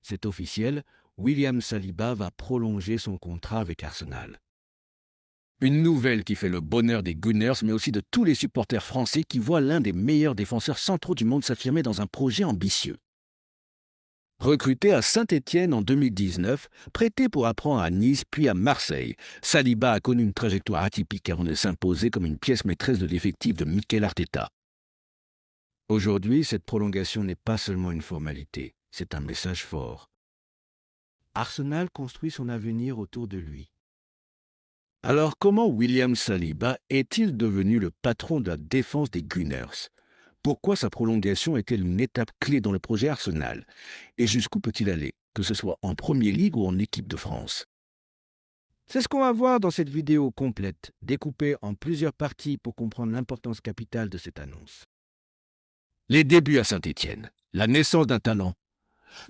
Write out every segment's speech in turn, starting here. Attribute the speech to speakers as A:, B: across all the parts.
A: C'est officiel, William Saliba va prolonger son contrat avec Arsenal. Une nouvelle qui fait le bonheur des Gunners, mais aussi de tous les supporters français qui voient l'un des meilleurs défenseurs centraux du monde s'affirmer dans un projet ambitieux. Recruté à Saint-Étienne en 2019, prêté pour apprendre à Nice puis à Marseille, Saliba a connu une trajectoire atypique avant de s'imposer comme une pièce maîtresse de l'effectif de Mikel Arteta. Aujourd'hui, cette prolongation n'est pas seulement une formalité, c'est un message fort. Arsenal construit son avenir autour de lui. Alors comment William Saliba est-il devenu le patron de la défense des Gunners? Pourquoi sa prolongation est-elle une étape clé dans le projet Arsenal? Et jusqu'où peut-il aller, que ce soit en Premier League ou en équipe de France? C'est ce qu'on va voir dans cette vidéo complète, découpée en plusieurs parties pour comprendre l'importance capitale de cette annonce. Les débuts à Saint-Étienne, la naissance d'un talent.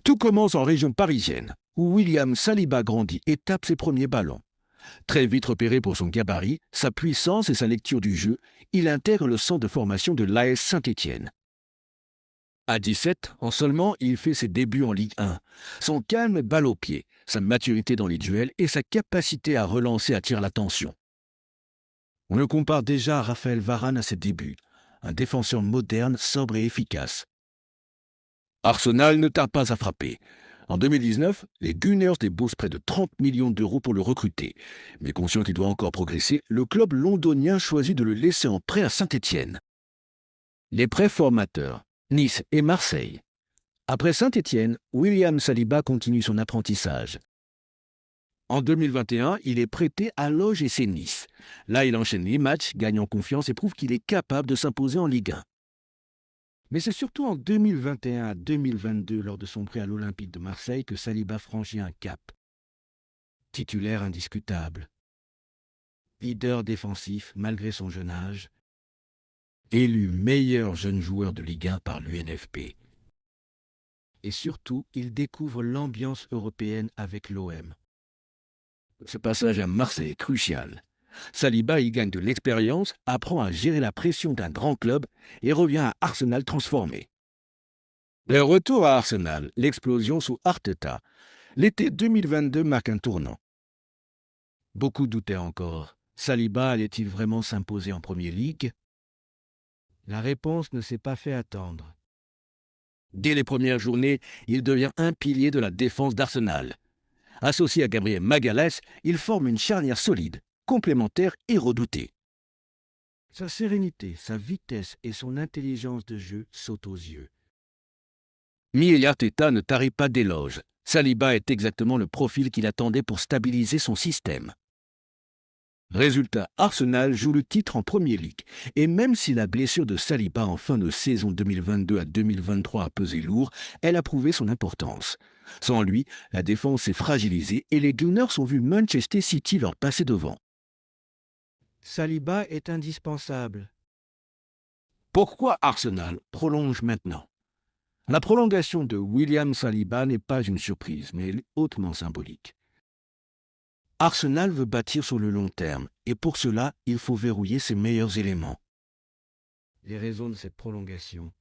A: Tout commence en région parisienne, où William Saliba grandit et tape ses premiers ballons. Très vite repéré pour son gabarit, sa puissance et sa lecture du jeu, il intègre le centre de formation de l'AS Saint-Étienne. À 17 ans seulement, il fait ses débuts en Ligue 1. Son calme balle au pied, sa maturité dans les duels et sa capacité à relancer attirent l'attention. On le compare déjà à Raphaël Varane à ses débuts, un défenseur moderne, sobre et efficace. Arsenal ne tarde pas à frapper. En 2019, les Gunners déboursent près de 30 millions d'euros pour le recruter. Mais conscient qu'il doit encore progresser, le club londonien choisit de le laisser en prêt à Saint-Étienne. Les prêts formateurs, Nice et Marseille. Après Saint-Étienne, William Saliba continue son apprentissage. En 2021, il est prêté à l'OGC Nice. Là, il enchaîne les matchs, gagne en confiance et prouve qu'il est capable de s'imposer en Ligue 1. Mais c'est surtout en 2021 à 2022, lors de son prêt à l'Olympique de Marseille, que Saliba franchit un cap. Titulaire indiscutable. Leader défensif malgré son jeune âge. Élu meilleur jeune joueur de Ligue 1 par l'UNFP. Et surtout, il découvre l'ambiance européenne avec l'OM. Ce passage à Marseille est crucial. Saliba y gagne de l'expérience, apprend à gérer la pression d'un grand club et revient à Arsenal transformé. Le retour à Arsenal, l'explosion sous Arteta. L'été 2022 marque un tournant. Beaucoup doutaient encore. Saliba allait-il vraiment s'imposer en Premier League? La réponse ne s'est pas fait attendre. Dès les premières journées, il devient un pilier de la défense d'Arsenal. Associé à Gabriel Magalhaes, il forme une charnière solide, complémentaire et redoutée. Sa sérénité, sa vitesse et son intelligence de jeu sautent aux yeux. Mikel Arteta ne tarit pas d'éloges. Saliba est exactement le profil qu'il attendait pour stabiliser son système. Résultat, Arsenal joue le titre en Premier League. Et même si la blessure de Saliba en fin de saison 2022 à 2023 a pesé lourd, elle a prouvé son importance. Sans lui, la défense s'est fragilisée et les Gunners ont vu Manchester City leur passer devant. Saliba est indispensable. Pourquoi Arsenal prolonge maintenant? La prolongation de William Saliba n'est pas une surprise, mais elle est hautement symbolique. Arsenal veut bâtir sur le long terme, et pour cela, il faut verrouiller ses meilleurs éléments. Les raisons de cette prolongation.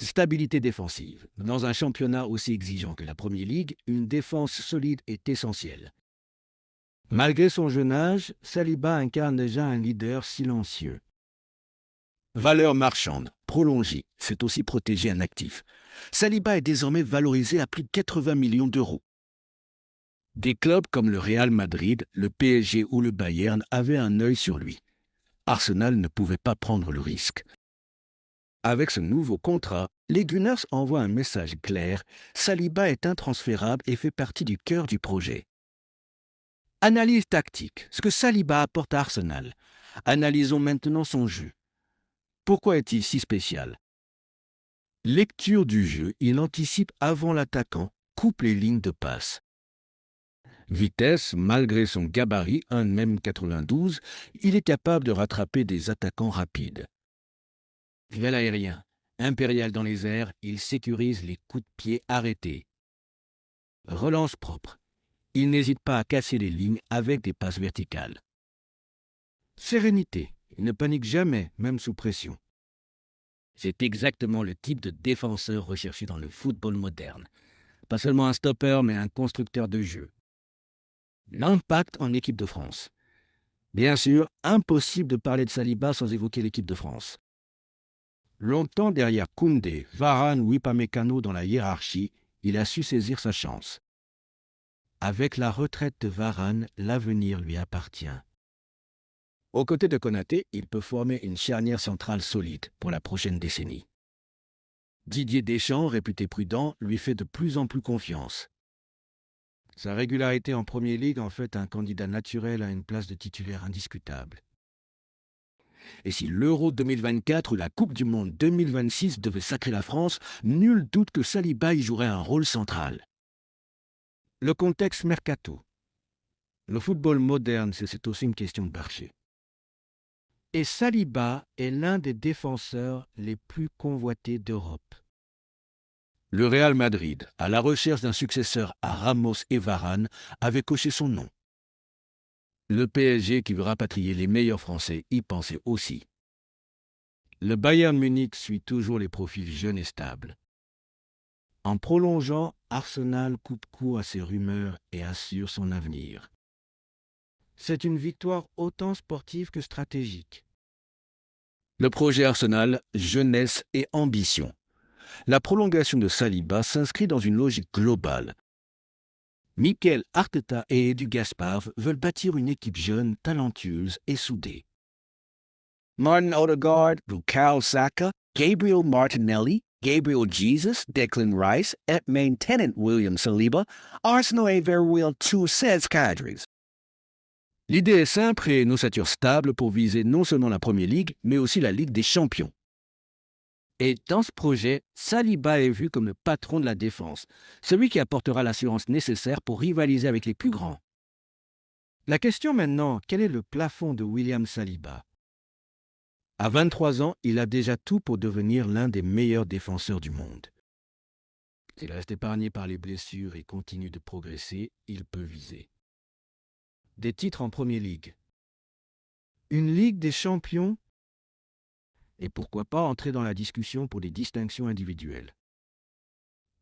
A: Stabilité défensive. Dans un championnat aussi exigeant que la Premier League, une défense solide est essentielle. Malgré son jeune âge, Saliba incarne déjà un leader silencieux. Valeur marchande, prolongée, c'est aussi protéger un actif. Saliba est désormais valorisé à plus de 80 millions d'euros. Des clubs comme le Real Madrid, le PSG ou le Bayern avaient un œil sur lui. Arsenal ne pouvait pas prendre le risque. Avec ce nouveau contrat, les Gunners envoient un message clair. Saliba est intransférable et fait partie du cœur du projet. Analyse tactique. Ce que Saliba apporte à Arsenal. Analysons maintenant son jeu. Pourquoi est-il si spécial? Lecture du jeu, il anticipe avant l'attaquant, coupe les lignes de passe. Vitesse, malgré son gabarit, 1m92, il est capable de rattraper des attaquants rapides. Duel aérien. Impérial dans les airs, il sécurise les coups de pied arrêtés. Relance propre. Il n'hésite pas à casser les lignes avec des passes verticales. Sérénité. Il ne panique jamais, même sous pression. C'est exactement le type de défenseur recherché dans le football moderne. Pas seulement un stopper, mais un constructeur de jeu. L'impact en équipe de France. Bien sûr, impossible de parler de Saliba sans évoquer l'équipe de France. Longtemps derrière Koundé, Varane ou Upamecano dans la hiérarchie, il a su saisir sa chance. Avec la retraite de Varane, l'avenir lui appartient. Aux côtés de Konaté, il peut former une charnière centrale solide pour la prochaine décennie. Didier Deschamps, réputé prudent, lui fait de plus en plus confiance. Sa régularité en Premier League en fait un candidat naturel à une place de titulaire indiscutable. Et si l'Euro 2024 ou la Coupe du Monde 2026 devait sacrer la France, nul doute que Saliba y jouerait un rôle central. Le contexte mercato. Le football moderne, c'est aussi une question de marché. Et Saliba est l'un des défenseurs les plus convoités d'Europe. Le Real Madrid, à la recherche d'un successeur à Ramos et Varane, avait coché son nom. Le PSG, qui veut rapatrier les meilleurs Français, y pensait aussi. Le Bayern Munich suit toujours les profils jeunes et stables. En prolongeant, Arsenal coupe court à ses rumeurs et assure son avenir. C'est une victoire autant sportive que stratégique. Le projet Arsenal, jeunesse et ambition. La prolongation de Saliba s'inscrit dans une logique globale. Mikel Arteta et Edu Gaspar veulent bâtir une équipe jeune, talentueuse et soudée. Martin Odegaard, Bukayo Saka, Gabriel Martinelli, Gabriel Jesus, Declan Rice et maintenant William Saliba, Arsenal est vers tous ces cadres. L'idée est simple et une ossature stable pour viser non seulement la Premier League, mais aussi la Ligue des Champions. Et dans ce projet, Saliba est vu comme le patron de la défense, celui qui apportera l'assurance nécessaire pour rivaliser avec les plus grands. La question maintenant, quel est le plafond de William Saliba ? À 23 ans, il a déjà tout pour devenir l'un des meilleurs défenseurs du monde. S'il reste épargné par les blessures et continue de progresser, il peut viser. Des titres en Premier League. Une Ligue des Champions. Et pourquoi pas entrer dans la discussion pour des distinctions individuelles.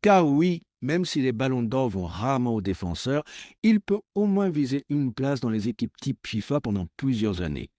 A: Car oui, même si les ballons d'or vont rarement aux défenseurs, il peut au moins viser une place dans les équipes type FIFA pendant plusieurs années.